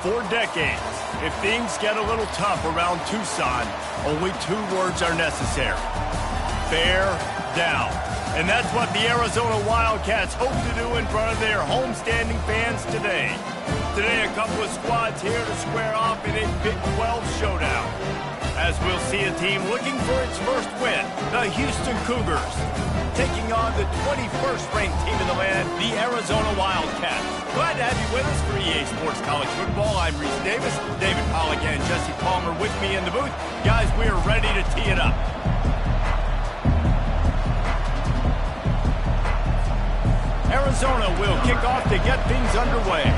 for decades. If things get a little tough around Tucson, only 2 words are necessary. Bear down. And that's what the Arizona Wildcats hope to do in front of their homestanding fans today. Today, a couple of squads here to square off in a Big 12 showdown. As we'll see a team looking for its first win, the Houston Cougars, taking on the 21st ranked team in the land, the Arizona Wildcats. Glad to have you with us for EA Sports College Football. I'm Reese Davis, David Pollack and Jesse Palmer with me in the booth. Guys, we are ready to tee it up. Arizona will kick off to get things underway.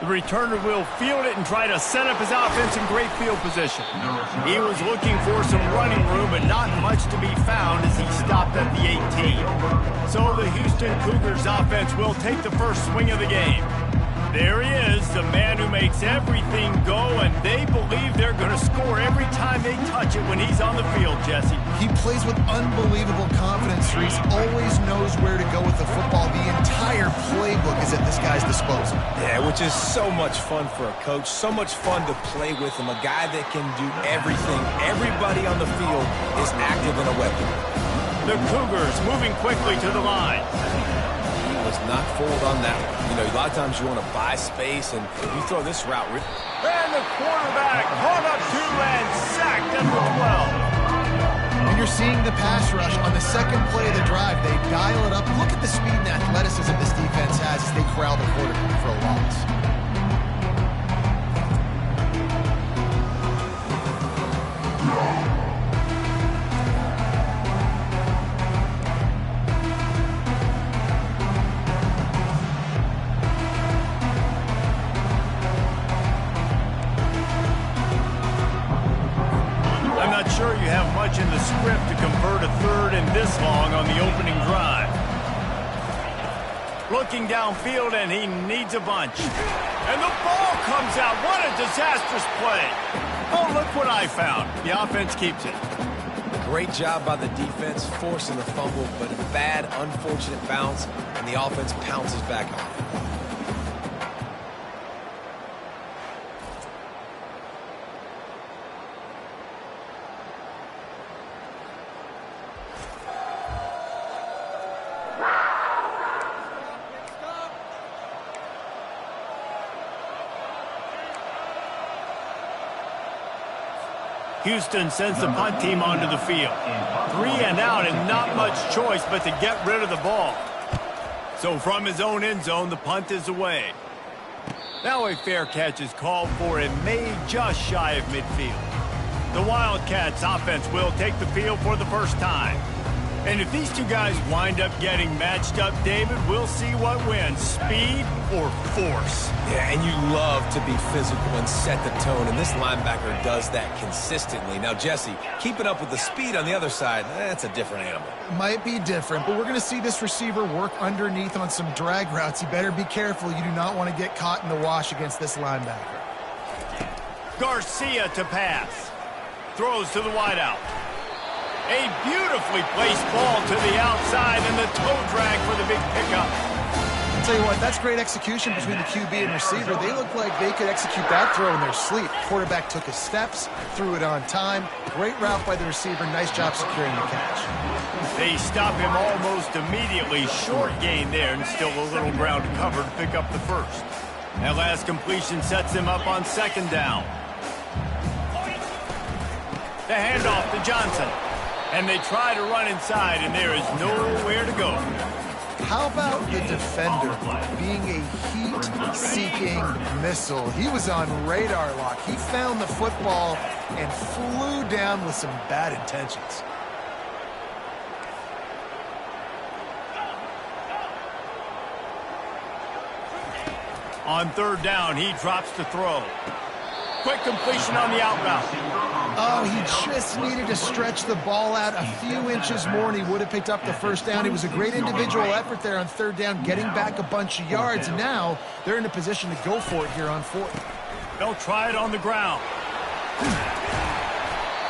The returner will field it and try to set up his offense in great field position. He was looking for some running room, but not much to be found as he stopped at the 18. So the Houston Cougars offense will take the first swing of the game. There he is, the man who makes everything go, and they believe they're going to score every time they touch it when he's on the field, Jesse. He plays with unbelievable confidence, Reese. Always knows where to go with the football. The entire playbook is at this guy's disposal. Yeah, which is so much fun for a coach. So much fun to play with him. A guy that can do everything. Everybody on the field is active in a weapon. The Cougars moving quickly to the line. Was not fooled on that one. You know, a lot of times you want to buy space, and you throw this route. And the quarterback caught up to and sacked at the 12. And you're seeing the pass rush on the second play of the drive. They dial it up. Look at the speed and athleticism this defense has as they corral the quarterback for a loss. You have much in the script to convert a third and this long on the opening drive. Looking downfield, and he needs a bunch. And the ball comes out. What a disastrous play. Oh, look what I found. The offense keeps it. Great job by the defense, forcing the fumble, but a bad, unfortunate bounce, and the offense pounces back on it. Houston sends the punt team onto the field. 3 and out and not much choice but to get rid of the ball. So from his own end zone, the punt is away. Now a fair catch is called for and made just shy of midfield. The Wildcats offense will take the field for the first time. And if these two guys wind up getting matched up, David, we'll see what wins, speed or force. Yeah, and you love to be physical and set the tone, and this linebacker does that consistently. Now, Jesse, keeping up with the speed on the other side, that's a different animal. Might be different, but we're going to see this receiver work underneath on some drag routes. You better be careful. You do not want to get caught in the wash against this linebacker. Garcia to pass. Throws to the wideout. A beautifully placed ball to the outside and the toe drag for the big pickup. I'll tell you what, that's great execution between the QB and receiver. They look like they could execute that throw in their sleep. Quarterback took his steps, threw it on time. Great route by the receiver. Nice job securing the catch. They stop him almost immediately. Short gain there and still a little ground to cover to pick up the first. That last completion sets him up on second down. The handoff to Johnson. And they try to run inside, and there is nowhere to go. How about the defender being a heat-seeking missile? He was on radar lock. He found the football and flew down with some bad intentions. On third down, he drops the throw. Quick completion on the out route. Oh, he just needed to stretch the ball out a few inches more, and he would have picked up the first down. It was a great individual effort there on third down, getting back a bunch of yards, and now they're in a position to go for it here on fourth. They'll try it on the ground.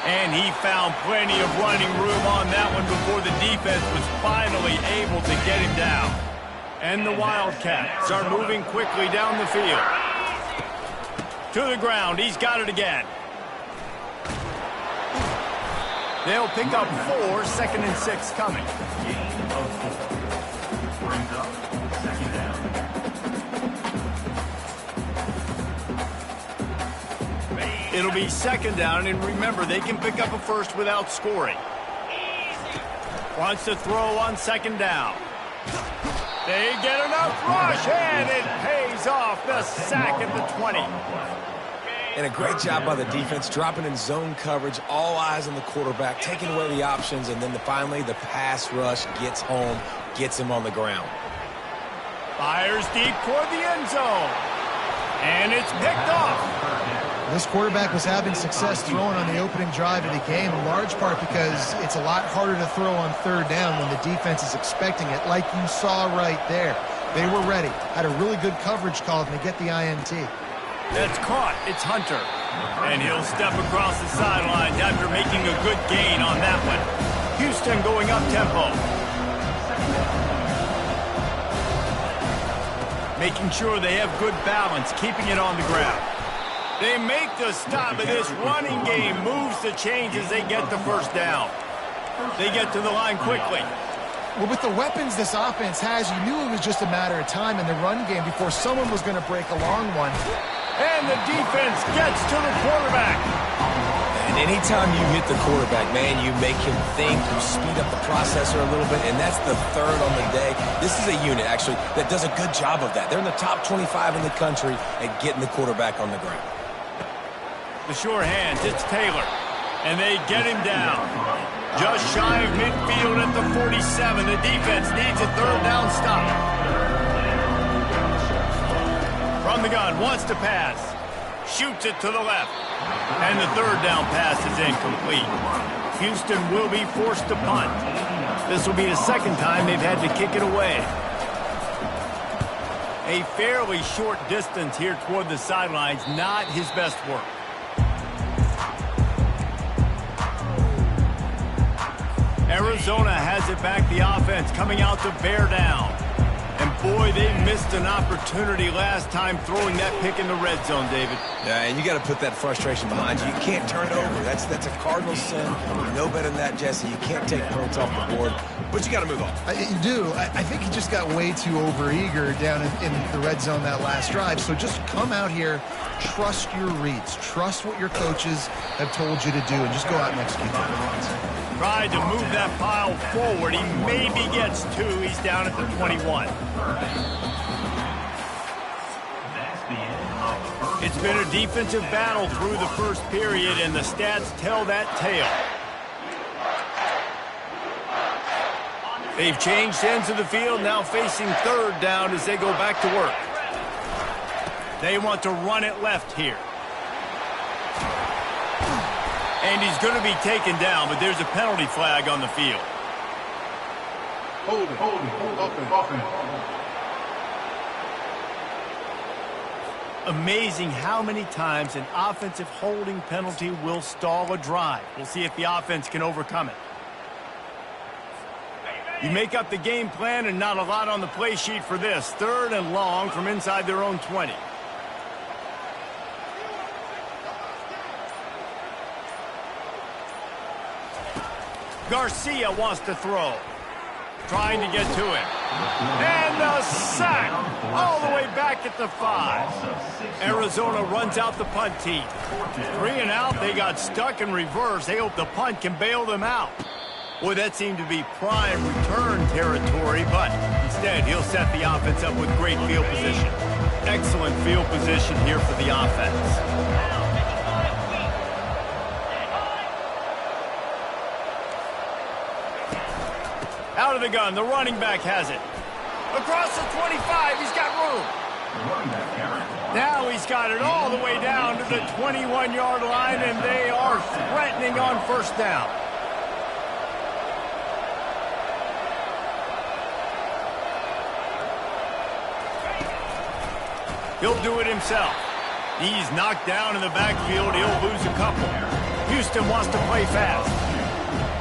And he found plenty of running room on that one before the defense was finally able to get him down. And the Wildcats are moving quickly down the field. To the ground. He's got it again. They'll pick up 4, 2nd and 6 coming. It'll be 2nd down, and remember, they can pick up a first without scoring. Wants to throw on 2nd down. They get enough rush, and it pays off the sack at the 20. And a great job by the defense, dropping in zone coverage, all eyes on the quarterback, taking away the options, and then finally the pass rush gets home, gets him on the ground. Fires deep toward the end zone. And it's picked off. This quarterback was having success throwing on the opening drive of the game, in large part because it's a lot harder to throw on 3rd down when the defense is expecting it, like you saw right there. They were ready, had a really good coverage call to get the INT. That's caught. It's Hunter. And he'll step across the sidelines after making a good gain on that one. Houston going up-tempo. Making sure they have good balance, keeping it on the ground. They make the stop, but this running game moves the chains as they get the first down. They get to the line quickly. Well, with the weapons this offense has, you knew it was just a matter of time in the run game before someone was going to break a long one. And the defense gets to the quarterback. And anytime you hit the quarterback, man, you make him think, you speed up the processor a little bit, and that's the 3rd on the day. This is a unit, actually, that does a good job of that. They're in the top 25 in the country at getting the quarterback on the ground. The sure hands, it's Taylor. And they get him down. Just shy of midfield at the 47. The defense needs a 3rd down stop. From the gun, wants to pass. Shoots it to the left. And the 3rd down pass is incomplete. Houston will be forced to punt. This will be the 2nd time they've had to kick it away. A fairly short distance here toward the sidelines, not his best work. Arizona has it back, the offense coming out to bear down. And boy, they missed an opportunity last time throwing that pick in the red zone, David. Yeah, and you got to put that frustration behind you. You can't turn it over. That's a cardinal sin. You know better than that, Jesse. You can't take points off the board, but you got to move on. You do. I think he just got way too overeager down in the red zone that last drive. So just come out here, trust your reads, trust what your coaches have told you to do, and just go out and execute that. Tried to move that pile forward. He maybe gets 2. He's down at the 21. It's been a defensive battle through the first period, and the stats tell that tale. They've changed ends of the field, now facing 3rd down as they go back to work. They want to run it left here. And he's going to be taken down, but there's a penalty flag on the field. Hold it. Amazing how many times an offensive holding penalty will stall a drive. We'll see if the offense can overcome it. You make up the game plan and not a lot on the play sheet for this. 3rd and long from inside their own 20. Garcia wants to throw. Trying to get to him. And the sack all the way back at the 5. Arizona runs out the punt team. 3 and out. They got stuck in reverse. They hope the punt can bail them out. Boy, that seemed to be prime return territory, but instead he'll set the offense up with great field position. Excellent field position here for the offense. Out of the gun, the running back has it. Across the 25, he's got room. Now he's got it all the way down to the 21-yard line, and they are threatening on 1st down. He'll do it himself. He's knocked down in the backfield. He'll lose a couple. Houston wants to play fast.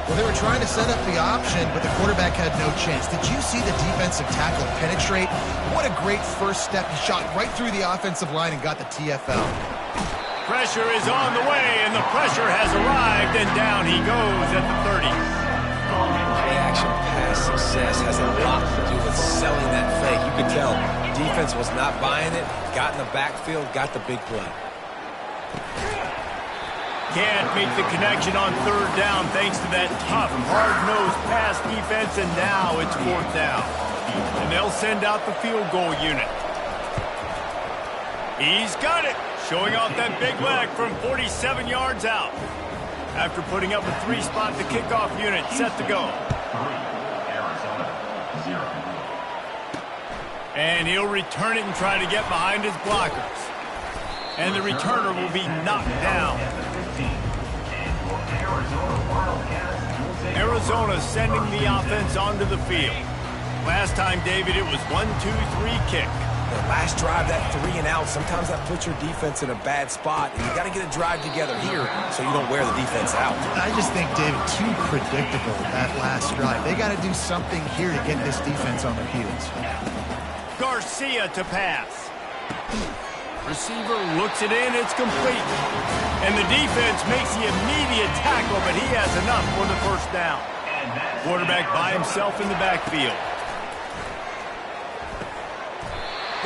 Well, they were trying to set up the option, but the quarterback had no chance. Did you see the defensive tackle penetrate? What a great first step. He shot right through the offensive line and got the TFL. Pressure is on the way, and the pressure has arrived, and down he goes at the 30. Play-action pass success has a lot to do with selling that fake. You could tell defense was not buying it, got in the backfield, got the big play. Can't make the connection on third down thanks to that tough, hard-nosed pass defense, and now it's fourth down. And they'll send out the field goal unit. He's got it, showing off that big leg from 47 yards out. After putting up a three-spot, the kickoff unit set to go. And he'll return it and try to get behind his blockers. And the returner will be knocked down. Arizona sending the offense onto the field. Last time, David, it was 1-2-3 kick. The last drive, that 3 and out, sometimes that puts your defense in a bad spot, and you got to get a drive together here so you don't wear the defense out. I just think, David, too predictable, that last drive. They got to do something here to get this defense on their heels. Garcia to pass. Receiver looks it in, it's complete. And the defense makes the immediate tackle, but he has enough for the first down. Quarterback by himself in the backfield.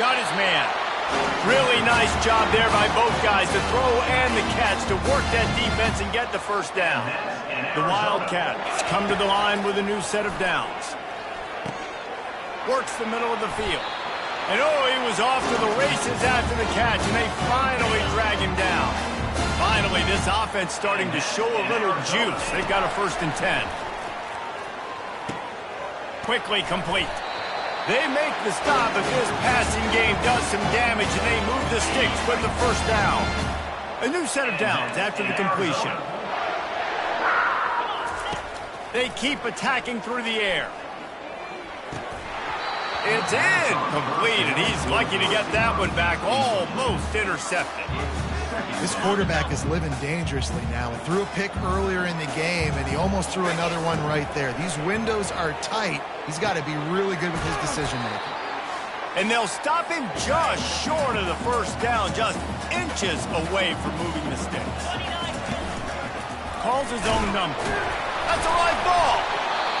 Got his man. Really nice job there by both guys, the throw and the catch, to work that defense and get the first down. The Wildcats come to the line with a new set of downs. Works the middle of the field. And oh, he was off to the races after the catch, and they finally drag him down. Finally, this offense starting to show a little juice. They've got a 1st and 10. Quickly complete. They make the stop, but this passing game does some damage, and they move the sticks with the first down. A new set of downs after the completion. They keep attacking through the air. It's incomplete, and he's lucky to get that one back, almost intercepted. This quarterback is living dangerously now. He threw a pick earlier in the game, and he almost threw another one right there. These windows are tight. He's got to be really good with his decision-making. And they'll stop him just short of the first down, just inches away from moving the sticks. Calls his own number. That's a live ball.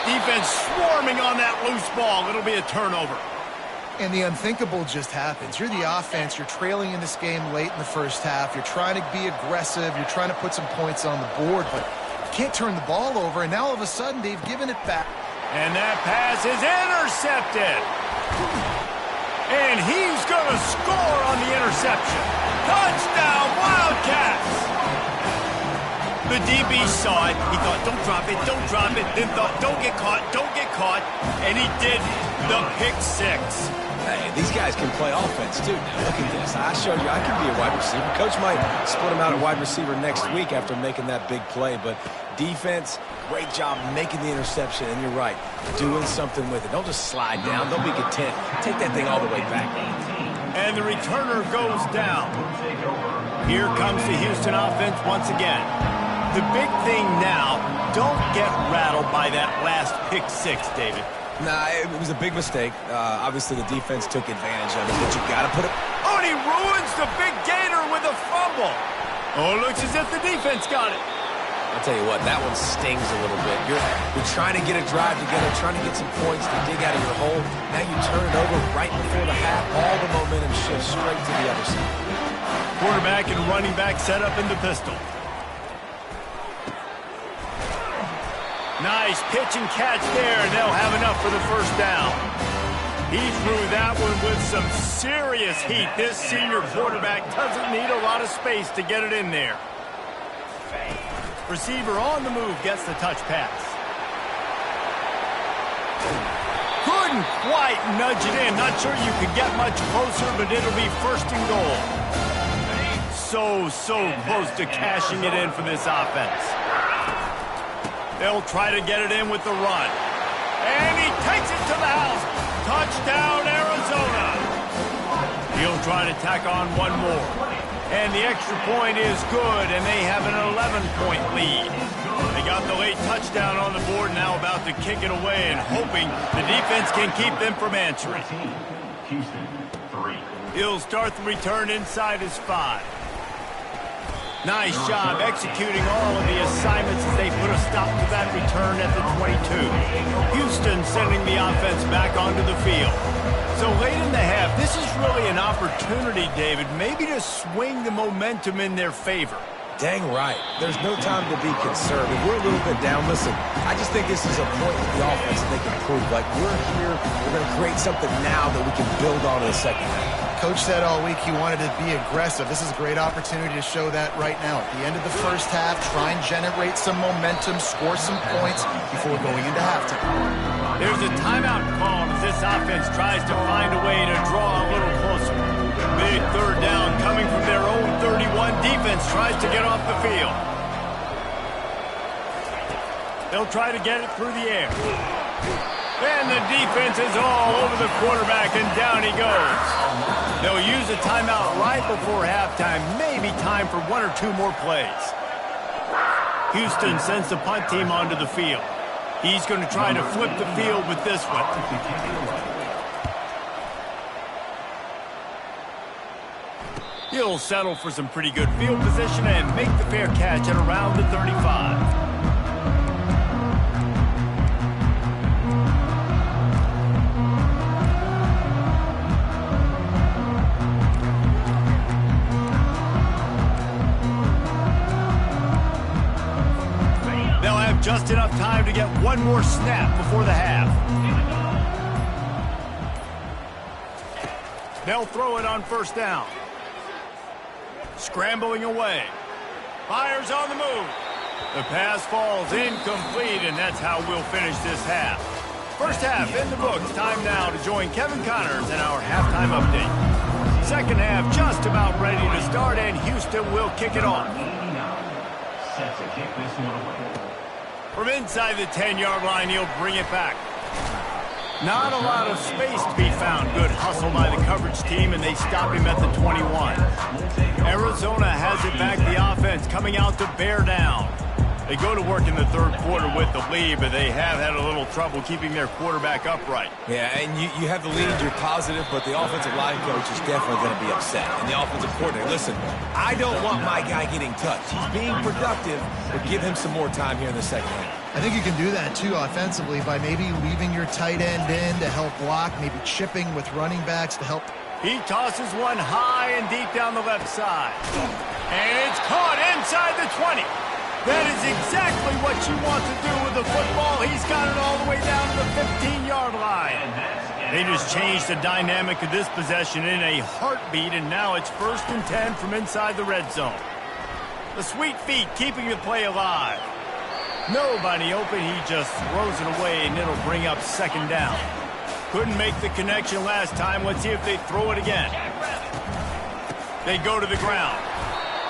Defense swarming on that loose ball. It'll be a turnover. And the unthinkable just happens. You're the offense. You're trailing in this game late in the first half. You're trying to be aggressive. You're trying to put some points on the board, but you can't turn the ball over. And now all of a sudden, they've given it back. And that pass is intercepted. And he's going to score on the interception. Touchdown, Wildcats! The DB saw it. He thought, don't drop it, don't drop it. Then thought, don't get caught, don't get caught. And he did the pick six. Hey, these guys can play offense, too. Now, look at this. I showed you I can be a wide receiver. Coach might split him out at wide receiver next week after making that big play. But defense, great job making the interception. And you're right, doing something with it. Don't just slide down. Don't be content. Take that thing all the way back. And the returner goes down. Here comes the Houston offense once again. The big thing now, don't get rattled by that last pick six, David. Nah, it was a big mistake. Obviously, the defense took advantage of it, but you got to put it. Oh, and he ruins the big gator with a fumble. Oh, it looks as if the defense got it. I'll tell you what, that one stings a little bit. You're trying to get a drive together, trying to get some points to dig out of your hole. Now you turn it over right before the half. All the momentum shifts straight to the other side. Quarterback and running back set up in the pistol. Nice pitch and catch there, and they'll have enough for the first down. He threw that one with some serious heat. This senior quarterback doesn't need a lot of space to get it in there. Receiver on the move gets the touch pass. Couldn't quite nudge it in. Not sure you could get much closer, but it'll be 1st and goal. So close to cashing it in for this offense. They'll try to get it in with the run. And he takes it to the house. Touchdown, Arizona. He'll try to tack on one more. And the extra point is good, and they have an 11-point lead. They got the late touchdown on the board, now about to kick it away and hoping the defense can keep them from answering. Houston, 3. He'll start the return inside his 5. Nice job executing all of the assignments as they put a stop to that return at the 22. Houston sending the offense back onto the field. So late in the half, this is really an opportunity, David, maybe to swing the momentum in their favor. Dang right. There's no time to be concerned. If we're a little bit down, listen, I just think this is a point with the offense that they can prove. Like, we're here, we're going to create something now that we can build on in the second half. Coach said all week he wanted to be aggressive. This is a great opportunity to show that right now. At the end of the first half, try and generate some momentum, score some points before going into halftime. There's a timeout called as this offense tries to find a way to draw a little closer. Big third down coming from their own 31. Defense tries to get off the field. They'll try to get it through the air. And the defense is all over the quarterback, and down he goes. They'll use a timeout right before halftime, maybe time for 1 or 2 more plays. Houston sends the punt team onto the field. He's going to try to flip the field with this one. He'll settle for some pretty good field position and make the fair catch at around the 35. Just enough time to get one more snap before the half. They'll throw it on first down. Scrambling away. Fires on the move. The pass falls incomplete, and that's how we'll finish this half. First half in the books. Time now to join Kevin Connors in our halftime update. Second half just about ready to start, and Houston will kick it off. Set to kick this one away. From inside the 10-yard line, he'll bring it back. Not a lot of space to be found. Good hustle by the coverage team, and they stop him at the 21. Arizona has it back, the offense coming out to bear down. They go to work in the third quarter with the lead, but they have had a little trouble keeping their quarterback upright. Yeah, and you have the lead, you're positive, but the offensive line coach is definitely going to be upset. And the offensive coordinator, listen, I don't want my guy getting touched. He's being productive, but give him some more time here in the second half. I think you can do that, too, offensively, by maybe leaving your tight end in to help block, maybe chipping with running backs to help. He tosses one high and deep down the left side. And it's caught inside the 20. That is exactly what you want to do with the football. He's got it all the way down to the 15-yard line. They just changed the dynamic of this possession in a heartbeat, and now it's 1st and 10 from inside the red zone. The sweet feet keeping the play alive. Nobody open, he just throws it away, and it'll bring up 2nd down. Couldn't make the connection last time. Let's see if they throw it again. They go to the ground.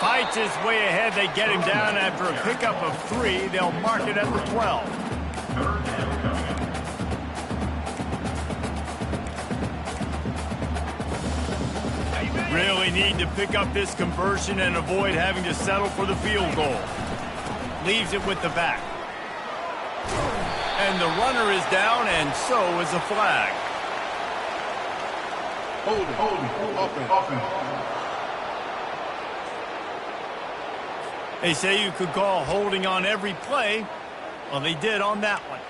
Fights his way ahead. They get him down after a pickup of 3. They'll mark it at the 12. Really need to pick up this conversion and avoid having to settle for the field goal. Leaves it with the back. And the runner is down, and so is a flag. Offense. They say you could call holding on every play. Well, they did on that one.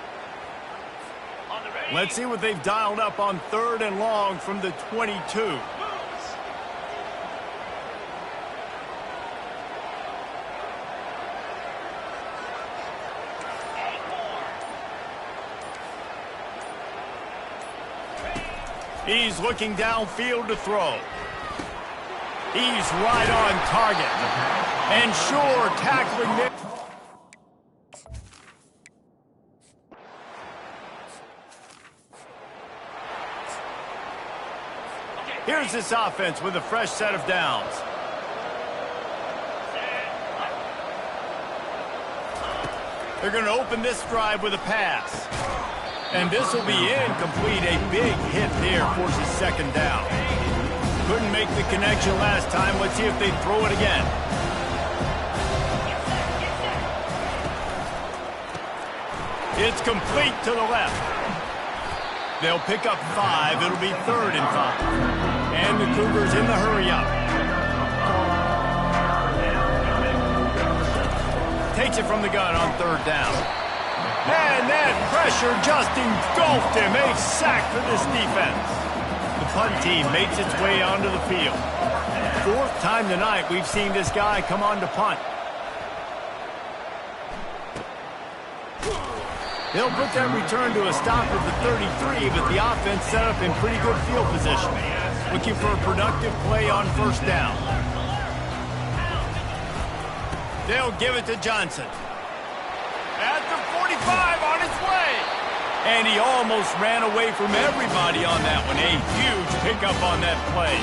Let's see what they've dialed up on 3rd and long from the 22. He's looking downfield to throw. He's right on target. And sure, tackling it. Here's this offense with a fresh set of downs. They're going to open this drive with a pass. And this will be incomplete. A big hit there forces 2nd down. Couldn't make the connection last time. Let's see if they throw it again. It's complete to the left. They'll pick up 5. It'll be 3rd and 5. And the Cougars in the hurry-up. Takes it from the gun on 3rd down. And that pressure just engulfed him. A sack for this defense. The punt team makes its way onto the field. 4th time tonight we've seen this guy come on to punt. They'll put that return to a stop at the 33, but the offense set up in pretty good field position. Looking for a productive play on 1st down. They'll give it to Johnson. At the 45 on its way. And he almost ran away from everybody on that one. A huge pickup on that play.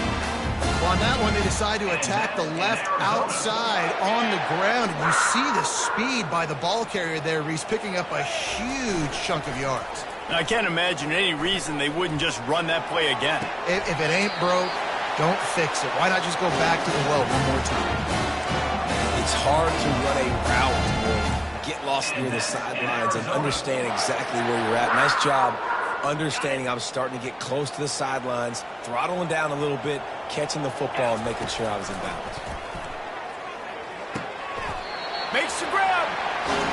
Well, on that one, they decide to attack the left outside on the ground. And you see the speed by the ball carrier there, Reese, picking up a huge chunk of yards. I can't imagine any reason they wouldn't just run that play again. If it ain't broke, don't fix it. Why not just go back to the well one more time? It's hard to run a route or get lost near the sidelines and understand exactly where you're at. Nice job understanding I was starting to get close to the sidelines, throttling down a little bit, catching the football and making sure I was in bounds. Makes the grab.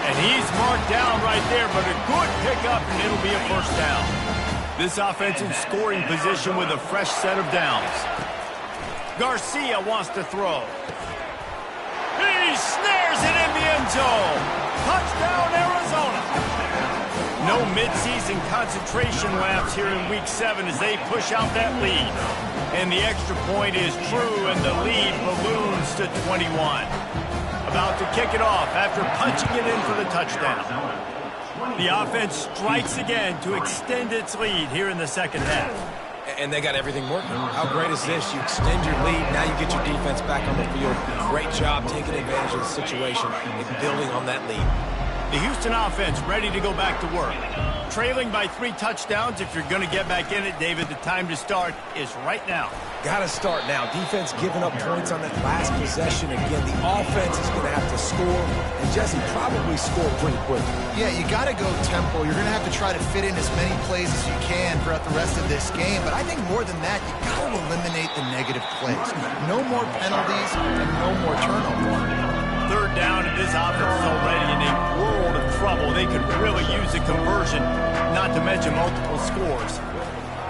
And he's marked down right there, but a good pickup, and it'll be a 1st down. This offense in scoring position with a fresh set of downs. Garcia wants to throw. He snares it in the end zone. Touchdown, Arizona. No midseason concentration laps here in Week 7 as they push out that lead. And the extra point is true, and the lead balloons to 21. About to kick it off after punching it in for the touchdown. The offense strikes again to extend its lead here in the 2nd half. And they got everything working. How great is this? You extend your lead, now you get your defense back on the field. Great job taking advantage of the situation and building on that lead. The Houston offense ready to go back to work. Trailing by 3 touchdowns. If you're going to get back in it, David, the time to start is right now. Got to start now. Defense giving up points on that last possession. Again, the offense is going to have to score, and Jesse probably score pretty quick. Yeah, you got to go tempo. You're going to have to try to fit in as many plays as you can throughout the rest of this game. But I think more than that, you got to eliminate the negative plays. No more penalties and no more turnovers. 3rd down, and this offense is already in a world of trouble. They could really use a conversion, not to mention multiple scores.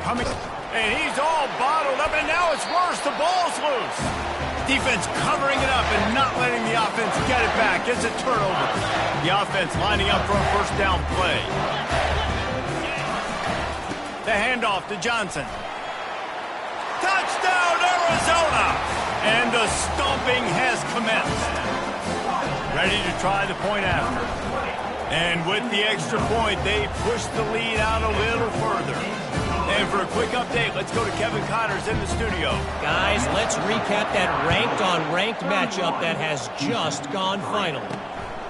Coming, and he's all bottled up, and now it's worse. The ball's loose. Defense covering it up and not letting the offense get it back. It's a turnover. The offense lining up for a 1st down play. The handoff to Johnson. Touchdown, Arizona! And the stomping has commenced. Ready to try the point after. And with the extra point, they push the lead out a little further. And for a quick update, let's go to Kevin Connors in the studio. Guys, let's recap that ranked-on-ranked matchup that has just gone final.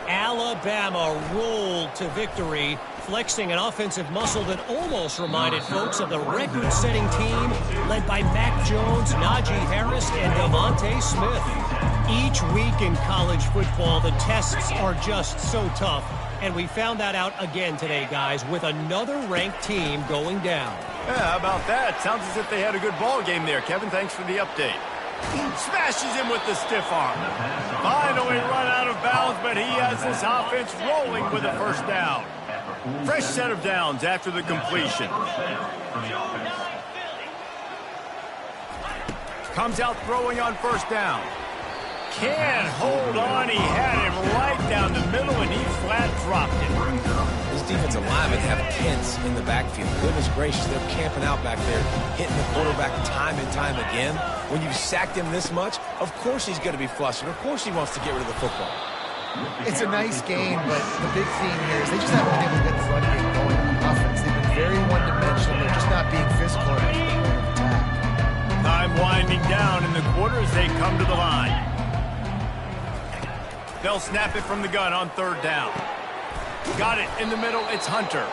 Alabama rolled to victory, flexing an offensive muscle that almost reminded folks of the record-setting team led by Mac Jones, Najee Harris, and Devontae Smith. Each week in college football, the tests are just so tough, and we found that out again today, guys, with another ranked team going down. Yeah, how about that? Sounds as if they had a good ball game there. Kevin, thanks for the update. Smashes him with the stiff arm. Finally run out of bounds, but he has this offense rolling with a 1st down. Fresh set of downs after the completion. Comes out throwing on 1st down. Can't hold on. He had him right down the middle, and he flat dropped it. These defensive linemen have tents in the backfield. Goodness gracious, they're camping out back there, hitting the quarterback time and time again. When you've sacked him this much, of course he's going to be flustered. Of course he wants to get rid of the football. It's a nice game, but the big theme here is they just haven't been able to get the run game going on offense. They've been very one-dimensional. They're just not being physical enough to the point of attack. Time winding down in the quarter as they come to the line. They'll snap it from the gun on 3rd down. Got it in the middle. It's Hunter.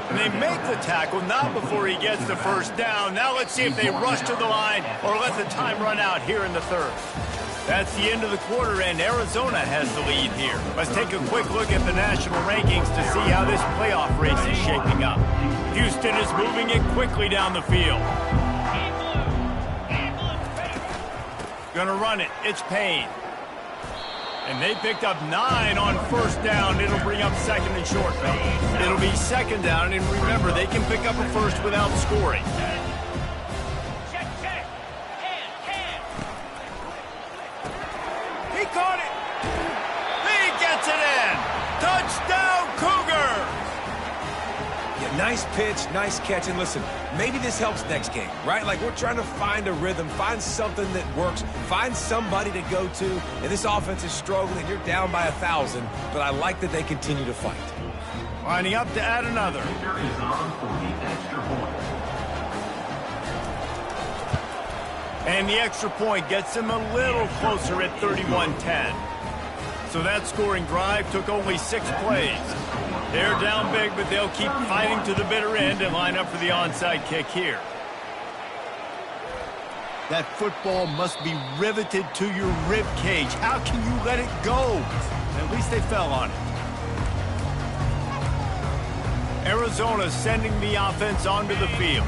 And they make the tackle, not before he gets the first down. Now let's see if they rush to the line or let the time run out here in the third. That's the end of the quarter, and Arizona has the lead here. Let's take a quick look at the national rankings to see how this playoff race is shaping up. Houston is moving it quickly down the field. Gonna run it. It's Payne. And they picked up 9 on first down. It'll bring up second and short. It'll be second down, and remember, they can pick up a first without scoring. He caught it. He gets it in. Touchdown, Cougars. Yeah, nice pitch, nice catch. And listen, maybe this helps next game, right? Like, we're trying to find a rhythm, find something that works, find somebody to go to. And this offense is struggling. You're down by 1,000, but I like that they continue to fight. Lining up to add another. Victor is on for the extra point. And the extra point gets them a little closer at 31-10. So that scoring drive took only 6 plays. They're down big, but they'll keep fighting to the bitter end and line up for the onside kick here. That football must be riveted to your rib cage. How can you let it go? At least they fell on it. Arizona sending the offense onto the field.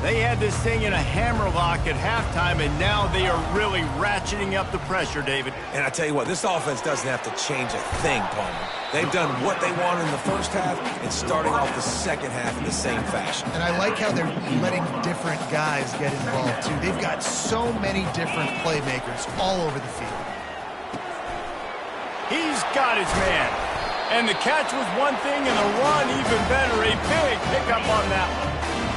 They had this thing in a hammerlock at halftime, and now they are really ratcheting up the pressure, David. And I tell you what, this offense doesn't have to change a thing, Palmer. They've done what they wanted in the first half and starting off the second half in the same fashion. And I like how they're letting different guys get involved, too. They've got so many different playmakers all over the field. He's got his man. And the catch was one thing, and the run even better. A big pickup on that one.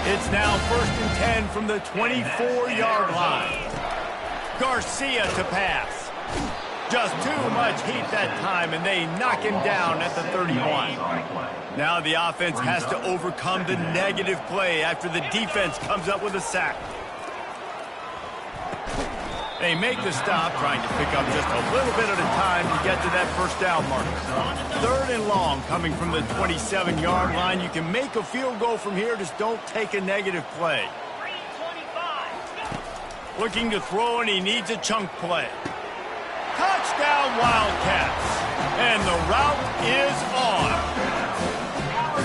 It's now 1st and 10 from the 24-yard line. Garcia to pass. Just too much heat that time, and they knock him down at the 31. Now the offense has to overcome the negative play after the defense comes up with a sack. They make the stop, trying to pick up just a little bit at a time to get to that first down marker. 3rd and long coming from the 27-yard line. You can make a field goal from here, just don't take a negative play. Looking to throw, and he needs a chunk play. Touchdown, Wildcats. And the route is on.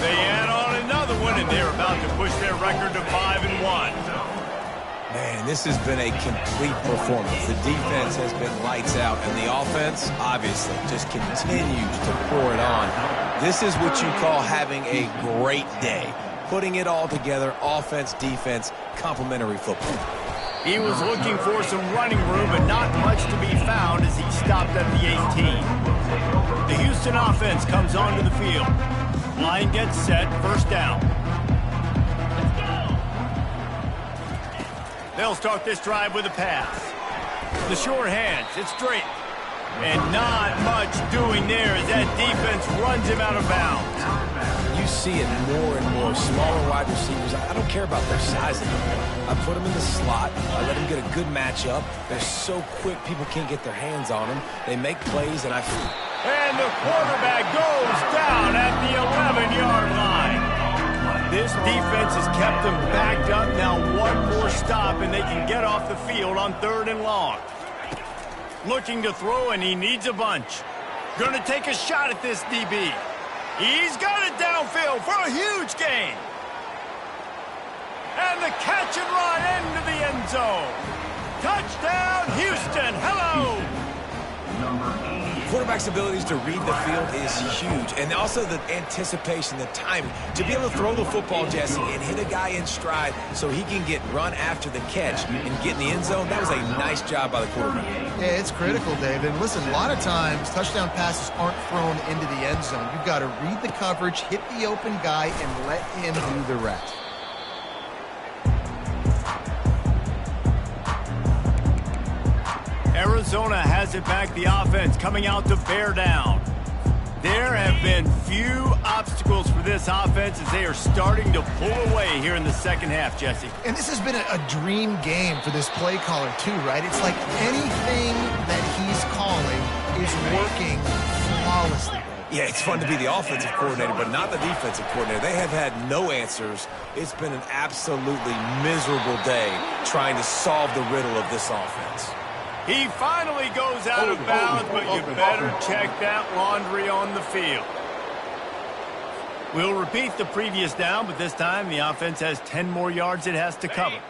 They add on another one, and they're about to push their record to 5-1. Man, this has been a complete performance. The defense has been lights out, and the offense, obviously, just continues to pour it on. This is what you call having a great day. Putting it all together, offense, defense, complementary football. He was looking for some running room, but not much to be found as he stopped at the 18. The Houston offense comes onto the field. Line gets set, first down. They'll start this drive with a pass. The short hands, it's straight. And not much doing there as that defense runs him out of bounds. You see it more and more. Smaller wide receivers, I don't care about their size anymore. I put them in the slot. I let them get a good matchup. They're so quick, people can't get their hands on them. They make plays, and And the quarterback goes down at the 11-yard line. This defense has kept them backed up. Now one more stop, and they can get off the field on 3rd and long. Looking to throw, and he needs a bunch. Going to take a shot at this DB. He's got it downfield for a huge gain. And the catch and run into the end zone. Touchdown, Houston. Hello. Quarterback's abilities to read the field is huge. And also the anticipation, the timing. To be able to throw the football, Jesse, and hit a guy in stride so he can get run after the catch and get in the end zone, that was a nice job by the quarterback. Yeah, it's critical, David. And listen, a lot of times touchdown passes aren't thrown into the end zone. You've got to read the coverage, hit the open guy, and let him do the rest. Arizona has it back, the offense coming out to bear down. There have been few obstacles for this offense as they are starting to pull away here in the second half, Jesse. And this has been a dream game for this play caller, too, right? It's like anything that he's calling is working flawlessly. Yeah, it's fun to be the offensive coordinator, but not the defensive coordinator. They have had no answers. It's been an absolutely miserable day trying to solve the riddle of this offense. He finally goes out of bounds, but you better check that laundry on the field. We'll repeat the previous down, but this time the offense has 10 more yards it has to cover.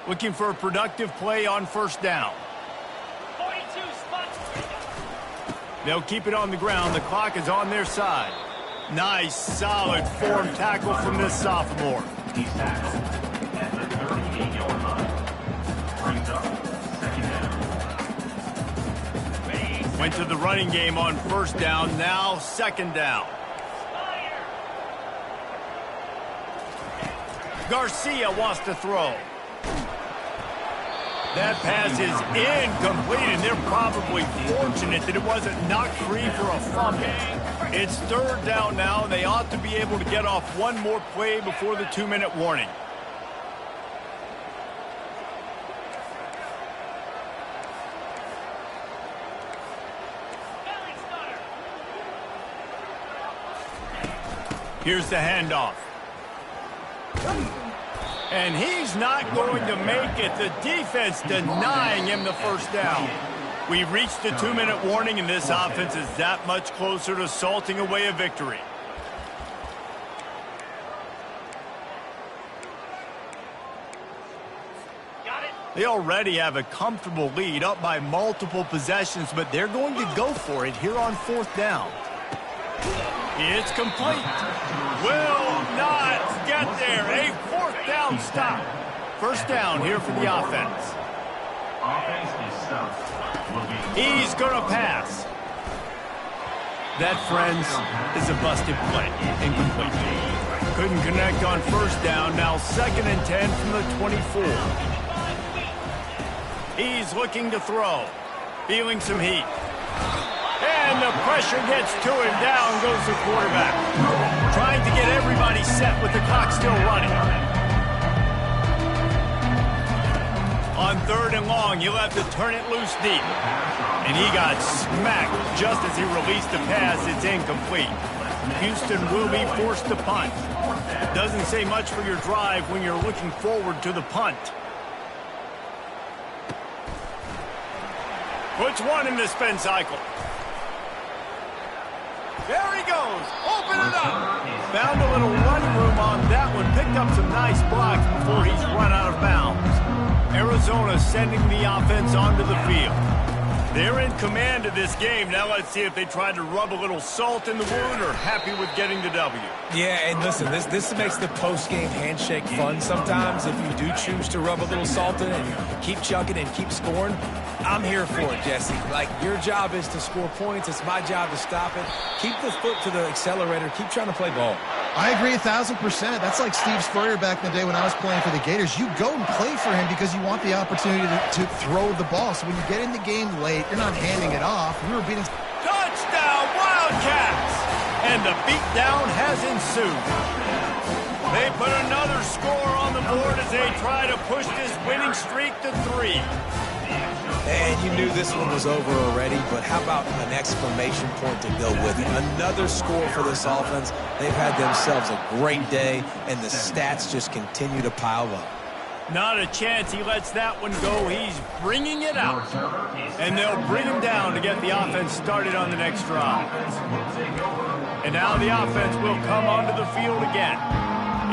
Looking for a productive play on first down. They'll keep it on the ground. The clock is on their side. Nice, solid form tackle from this sophomore. He's tackled at the 38-yard line. Brings up second down. Went to the running game on first down, now second down. Garcia wants to throw. That pass is incomplete, and they're probably fortunate that it wasn't knocked free for a fumble. It's third down now, and they ought to be able to get off one more play before the 2-minute warning. Here's the handoff. And he's not going to make it. The defense denying him the first down. We've reached the 2-minute warning, and this offense is that much closer to salting away a victory. They already have a comfortable lead, up by multiple possessions, but they're going to go for it here on fourth down. It's complete. Will not get there. A fourth down stop. First down here for the offense. Offense is stopped. He's going to pass. That, friends, is a busted play. Incomplete. Couldn't connect on first down. Now 2nd and 10 from the 24. He's looking to throw. Feeling some heat. And the pressure gets to him. Down goes the quarterback. Trying to get everybody set with the clock still running. On 3rd and long, he'll have to turn it loose deep. And he got smacked just as he released the pass. It's incomplete. Houston will be forced to punt. Doesn't say much for your drive when you're looking forward to the punt. Puts one in the spin cycle. There he goes. Open it up. Found a little running room on that one. Picked up some nice blocks before he's run out of bounds. Arizona sending the offense onto the field. They're in command of this game. Now let's see if they try to rub a little salt in the wound or happy with getting the W. Yeah, and listen, this makes the post-game handshake fun sometimes. If you do choose to rub a little salt in it and keep chucking and keep scoring, I'm here for it, Jesse. Like, your job is to score points. It's my job to stop it. Keep the foot to the accelerator. Keep trying to play ball. I agree 1,000%. That's like Steve Spurrier back in the day when I was playing for the Gators. You go and play for him because you want the opportunity to throw the ball. So when you get in the game late, you're not handing it off. We were beating... Touchdown, Wildcats! And the beatdown has ensued. They put another score on the board as they try to push this winning streak to 3. And you knew this one was over already, but how about an exclamation point to go with it? Another score for this offense. They've had themselves a great day, and the stats just continue to pile up. Not a chance he lets that one go. He's bringing it out. And they'll bring him down to get the offense started on the next drive. And now the offense will come onto the field again.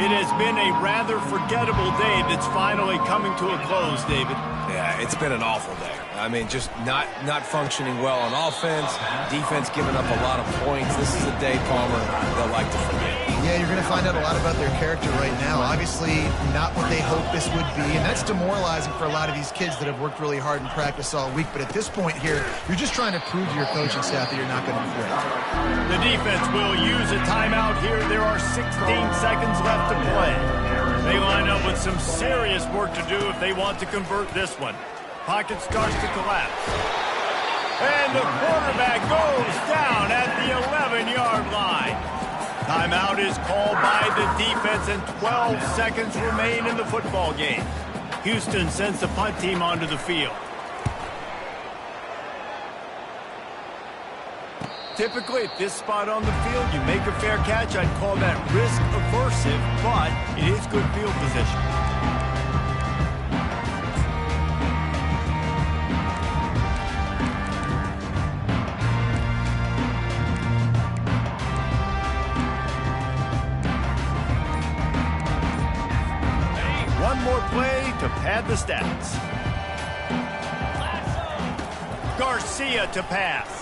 It has been a rather forgettable day that's finally coming to a close, David. Yeah, it's been an awful day. I mean, just not functioning well on offense, defense giving up a lot of points. This is a day, Palmer, they'll like to forget. Yeah, you're going to find out a lot about their character right now. Obviously, not what they hoped this would be, and that's demoralizing for a lot of these kids that have worked really hard in practice all week. But at this point here, you're just trying to prove to your coaching staff that you're not going to quit. The defense will use a timeout here. There are 16 seconds left to play. They line up with some serious work to do if they want to convert this one. Pocket starts to collapse. And the quarterback goes down at the 11-yard line. Timeout is called by the defense, and 12 seconds remain in the football game. Houston sends the punt team onto the field. Typically, at this spot on the field, you make a fair catch. I'd call that risk-aversive, but it is good field position. One more play to pad the stats. Garcia to pass.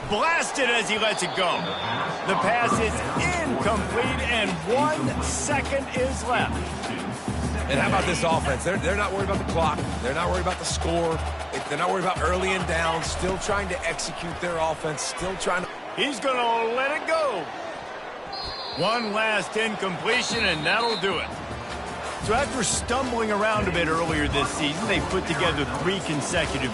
Blasted as he lets it go. The pass is incomplete, and 1 second is left. And how about this offense? They're not worried about the clock. They're not worried about the score. They're not worried about early and down. Still trying to execute their offense. Still trying to... He's going to let it go. One last incompletion, and that'll do it. So after stumbling around a bit earlier this season, they put together 3 consecutive...